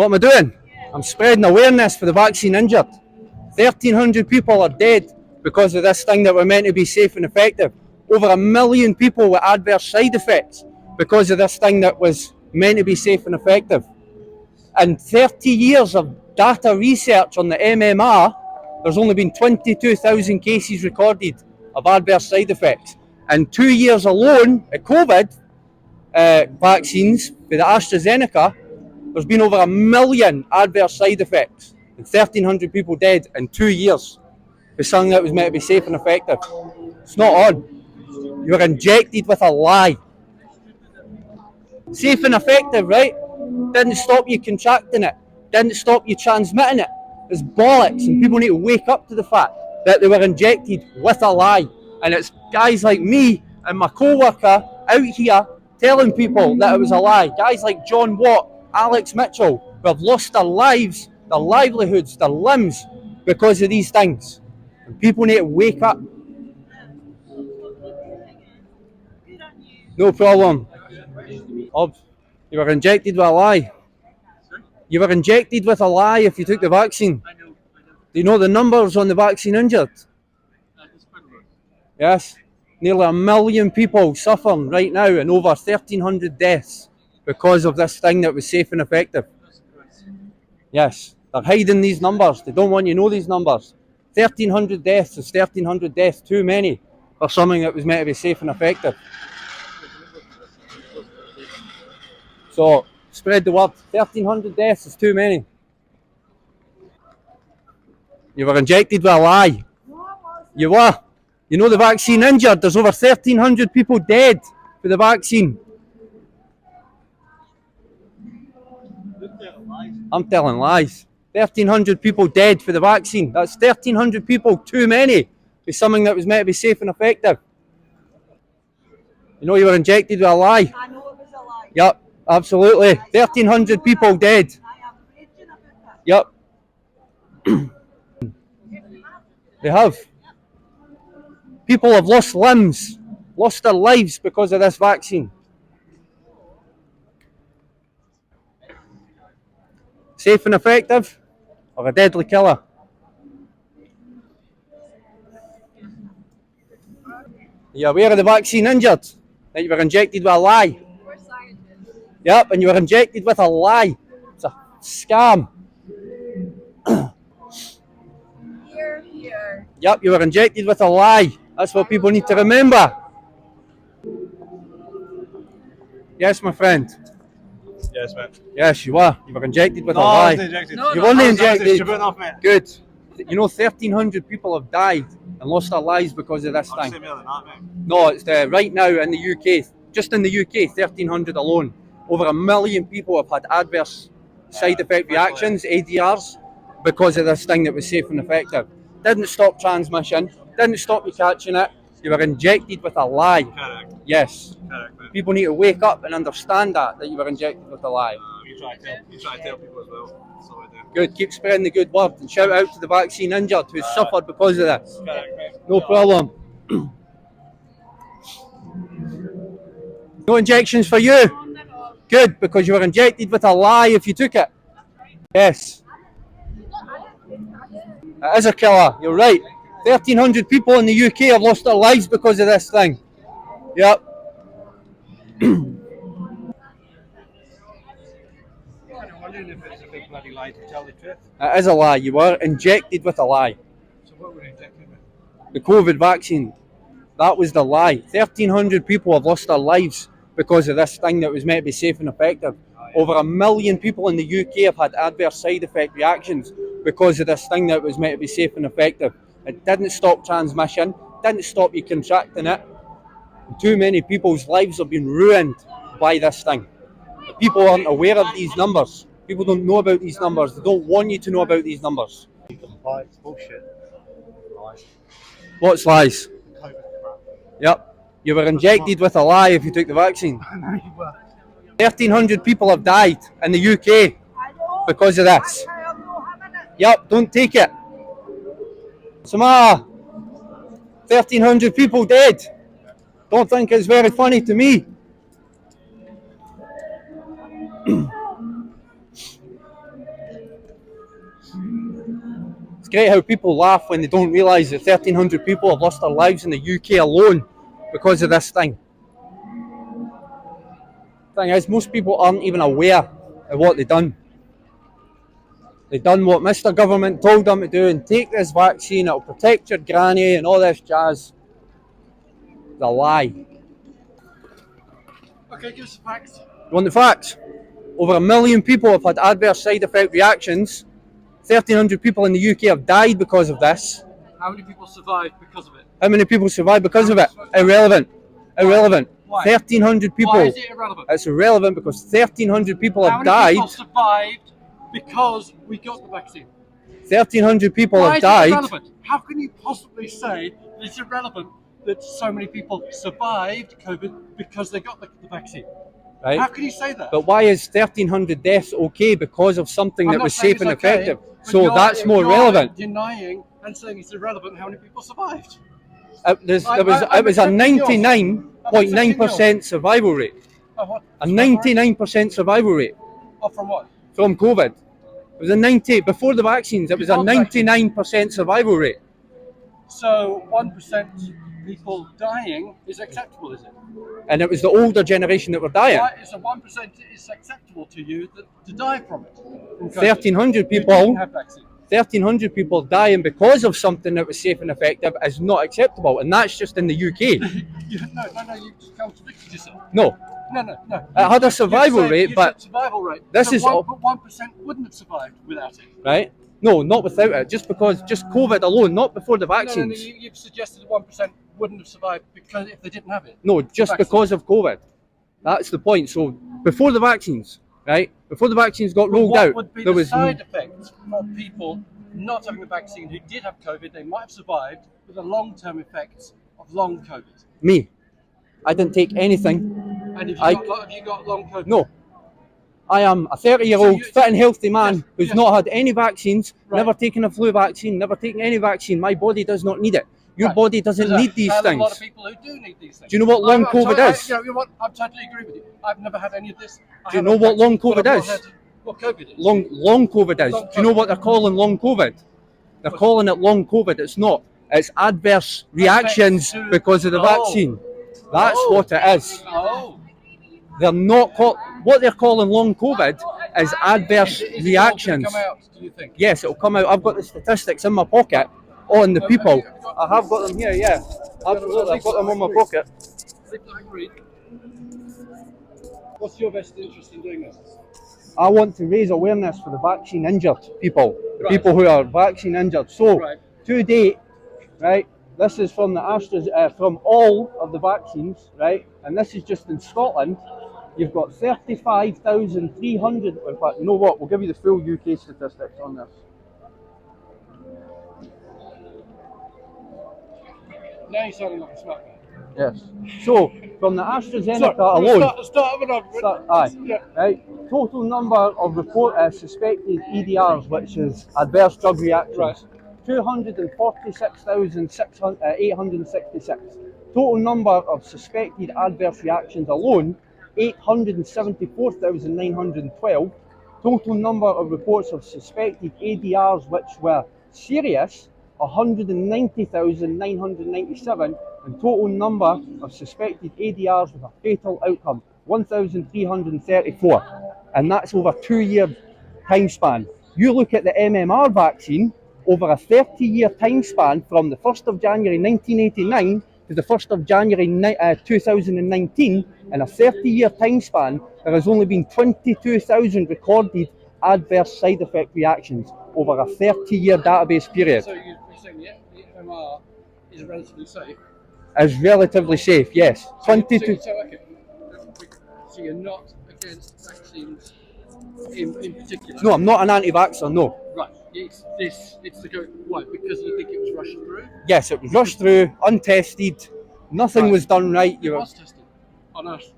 What am I doing? I'm spreading awareness for the vaccine injured. 1,300 people are dead because of this thing that we're meant to be safe and effective. Over 1 million people with adverse side effects because of this thing that was meant to be safe and effective. And 30 years of data research on the MMR, there's only been 22,000 cases recorded of adverse side effects. And 2 years alone at COVID vaccines for the AstraZeneca, there's been over 1 million adverse side effects and 1,300 people dead in 2 years for something that was meant to be safe and effective. It's not on. You were injected with a lie. Safe and effective, right? Didn't stop you contracting it. Didn't stop you transmitting it. It's bollocks, and people need to wake up to the fact that they were injected with a lie. And it's guys like me and my co-worker out here telling people that it was a lie. Guys like John Watt, Alex Mitchell, who have lost their lives, their livelihoods, their limbs because of these things. And people need to wake up. No problem. You were injected with a lie. You were injected with a lie if you took the vaccine. I know. Do you know the numbers on the vaccine injured? Yes. Nearly 1 million people suffering right now and over 1,300 deaths because of this thing that was safe and effective. Yes. They're hiding these numbers. They don't want you to know these numbers. 1,300 deaths is 1,300 deaths too many for something that was meant to be safe and effective. So, spread the word. 1,300 deaths is too many. You were injected with a lie. You were. You know the vaccine injured. There's over 1,300 people dead for the vaccine. I'm telling lies. 1,300 people dead for the vaccine. That's 1,300 people too many for something that was meant to be safe and effective. You know you were injected with a lie. I know it was a lie. Yep, absolutely. 1,300 people dead. I am raging about it. Yep. They have. People have lost limbs, lost their lives because of this vaccine. Safe and effective, or a deadly killer? Are you aware of the vaccine injured? That you were injected with a lie? We're scientists. Yep, and you were injected with a lie. It's a scam. Here. Yep, you were injected with a lie. That's what people need to remember. Yes, my friend. Yes, mate. Yes, you were. You were injected with a I lie. wasn't injected. You weren't injected. Stupid enough, mate. Good. You know, 1,300 people have died and lost their lives because of this I'll say thing. more than that, mate. No, it's right now in the UK, just in the UK, 1,300 alone. Over 1 million people have had adverse side effect reactions, ADRs, because of this thing that was safe and effective. Didn't stop transmission, didn't stop you catching it. You were injected with a lie. Correct. Yes. Correct, mate. People need to wake up and understand that you were injected with a lie. You try to tell people as well. So I do. Good, keep spreading the good word and shout out to the vaccine injured who's suffered because of this. Correct, mate. No problem. No injections for you? Good, because you were injected with a lie if you took it. Yes. It is a killer, you're right. 1,300 people in the UK have lost their lives because of this thing. Yep. I'm wondering if it's a big bloody lie to tell the truth. It is a lie. You were injected with a lie. So what were you injected with? The COVID vaccine. That was the lie. 1,300 people have lost their lives because of this thing that was meant to be safe and effective. Over 1 million people in the UK have had adverse side effect reactions because of this thing that was meant to be safe and effective. It didn't stop transmission, didn't stop you contracting it. Too many people's lives have been ruined by this thing. People aren't aware of these numbers. People don't know about these numbers. They don't want you to know about these numbers. It's bullshit. Lies. What's lies? COVID crap. Yep. You were injected with a lie if you took the vaccine. No, you were. 1,300 people have died in the UK I know. because of this. I am not having it. Yep, don't take it. Samara, 1,300 people dead. Don't think it's very funny to me. great how people laugh when they don't realise that 1,300 people have lost their lives in the UK alone because of this thing. The thing is, most people aren't even aware of what they've done. They've done what Mr. Government told them to do and take this vaccine, it'll protect your granny and all this jazz. It's a lie. Okay, give us the facts. You want the facts? Over 1 million people have had adverse side effect reactions. 1,300 people in the UK have died because of this. How many people survived because of it? How many people survived because of it? Irrelevant. Irrelevant. Why? 1,300 people. Why is it irrelevant? It's irrelevant because 1,300 people How have many died. people survived because we got the vaccine? 1,300 people Why have is it died. irrelevant? How can you possibly say that it's irrelevant that so many people survived COVID because they got the vaccine? Right? How can you say that? But why is 1,300 deaths okay because of something I'm that not was saying safe and it's okay, effective? but So that's more relevant. Denying and saying it's irrelevant how many people survived. It was a 99.9% survival rate. Oh, what? A 99% survival rate Oh, from what? from COVID. It was a 90 before the vaccines. It was a 99% survival rate. So 1% people dying is acceptable, is it? And it was the older generation that were dying. Why is 1% is acceptable to you to die from it? 1,300 people. 1,300 people dying because of something that was safe and effective is not acceptable, and that's just in the UK. No, you just contradicted yourself. No. No. It had a survival rate, but survival rate. this So is 1% wouldn't have survived without it. right. No, not without it. Just COVID alone, not before the vaccines. No, you've suggested 1% wouldn't have survived because if they didn't have it. No, just because of COVID. That's the point. So before the vaccines, right? Before the vaccines got rolled out, would be there the was side effects of people not having the vaccine who did have COVID? They might have survived, but the long-term effects of long COVID. me. I didn't take anything. And have you got long COVID? No. I am a 30-year-old fit and healthy man who's yes. not had any vaccines, Right. never taken a flu vaccine, never taken any vaccine. My body does not need it. Your Right. body doesn't There's need these a things. lot of people who do need these things. Do you know what long COVID is? You know what? I'm totally agree with you. I've never had any of this. Do you know what long COVID is? What COVID is? Long COVID is. Long Do you know what they're calling long COVID? They're calling it long COVID. It's not. It's adverse reactions because of the vaccine. That's what it is. Oh. They're not what they're calling long COVID is adverse Is reactions. it all gonna come out, do you think? Yes, it'll come out. I've got the statistics in my pocket on the people. I have got them here, yeah. Absolutely, I've got them on my pocket. What's your best interest in doing this? I want to raise awareness for the vaccine injured people, the Right. people who are vaccine injured. So, Right. to date, right, this is from the from all of the vaccines, right, and this is just in Scotland. You've got 35,300. In fact, you know what? We'll give you the full UK statistics on this. Now you're sounding like a smart guy. Yes. So, from the AstraZeneca alone, right, total number of suspected EDRs, which is adverse drug reactions, Right. 246,866. Total number of suspected adverse reactions alone, 874,912. Total number of reports of suspected ADRs which were serious, 190,997, and total number of suspected ADRs with a fatal outcome, 1,334. And that's over a 2-year time span. You look at the MMR vaccine, over a 30-year time span from the 1st of January 1989 to the 1st of January 2019, in a 30-year time span, there has only been 22,000 recorded adverse side effect reactions over a 30-year database period. So you're saying the MMR is relatively safe? Is relatively safe, yes. 22. So you're not against vaccines in particular? No, I'm not an anti-vaxxer, no. Right. It's the go. Why? Because you think it was rushed through? Yes, it was rushed through, untested, nothing was done right. It was tested on us.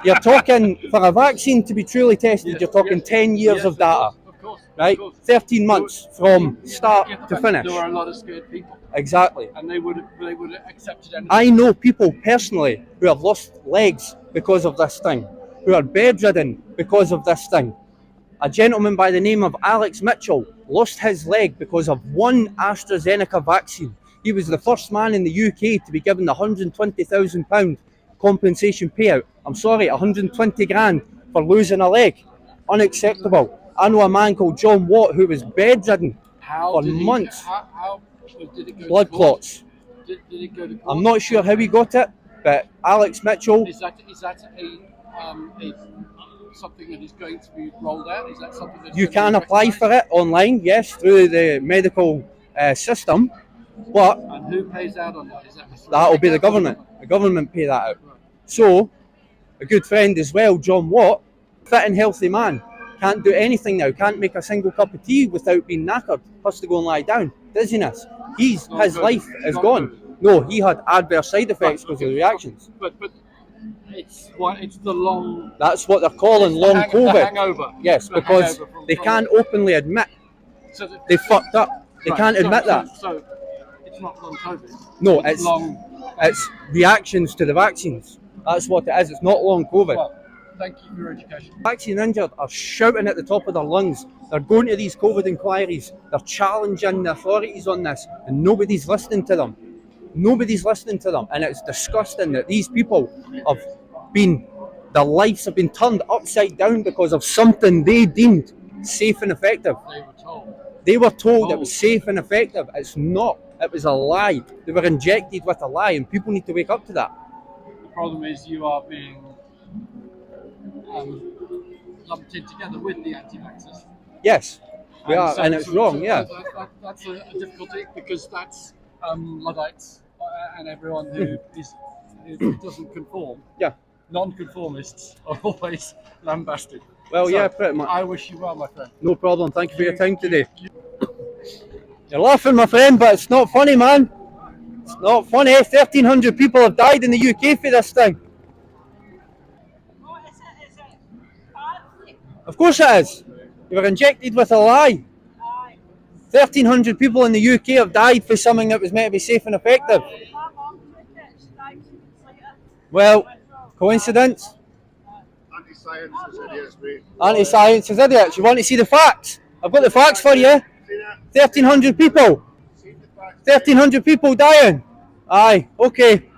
You're talking, for a vaccine to be truly tested, you're talking 10 years of data, Of course. right? Of course. 13 months from start to finish. There were a lot of scared people, Exactly. and they would have accepted anything. I know people personally who have lost legs because of this thing, who are bedridden because of this thing. a gentleman by the name of Alex Mitchell lost his leg because of one AstraZeneca vaccine. He was the first man in the UK to be given the £120,000 compensation payout. I'm sorry, 120 grand for losing a leg. Unacceptable. I know a man called John Watt who was bedridden for months. How did it go Blood to court? clots. Did it go to court? I'm not sure how he got it, but Alex Mitchell. Is that something that is going to be rolled out? Is that something that You can apply for it online, yes, through the medical system, but And who pays out on that? Is that Mr. that'll be the Rebecca? government. The government pay that out. So, a good friend as well, John Watt, fit and healthy man, can't do anything now, can't make a single cup of tea without being knackered, has to go and lie down. Dizziness. His life is gone. No, he had adverse side effects because of the reactions. But it's the long. That's what they're calling long The COVID. hangover. Yes, The because hangover from they COVID. can't openly admit So that- they fucked up. They right, can't so- admit that. So it's not long COVID. No, it's long. It's reactions to the vaccines. That's what it is. It's not long COVID. Well, thank you for your education. Vaccine injured are shouting at the top of their lungs. They're going to these COVID inquiries. They're challenging the authorities on this, and nobody's listening to them. Nobody's listening to them, and it's disgusting that these people have been, their lives have been turned upside down because of something they deemed safe and effective. They were told. They were told it was safe and effective. It's not. It was a lie. They were injected with a lie, and people need to wake up to that. The problem is you are being lumped in together with the anti-vaxxers. Yes, we are, so- and it's so- wrong, so yeah. That's a difficulty because that's Luddites and everyone who doesn't conform. Yeah. Non-conformists are always lambasted. Well, So, yeah, pretty much. I wish you well, my friend. No problem. Thank you for your time today. You're laughing, my friend, but it's not funny, man. It's not funny. 1,300 people have died in the UK for this thing. What is it? Is it bad? Of course it is. You were injected with a lie. Aye. 1,300 people in the UK have died for something that was meant to be safe and effective. My mum took it. She died 2 weeks later. Well, coincidence? Anti-science is idiots, mate. Anti-science is idiots. You want to see the facts? I've got the facts for you. 1,300 people. 1,300 people dying. Aye, okay.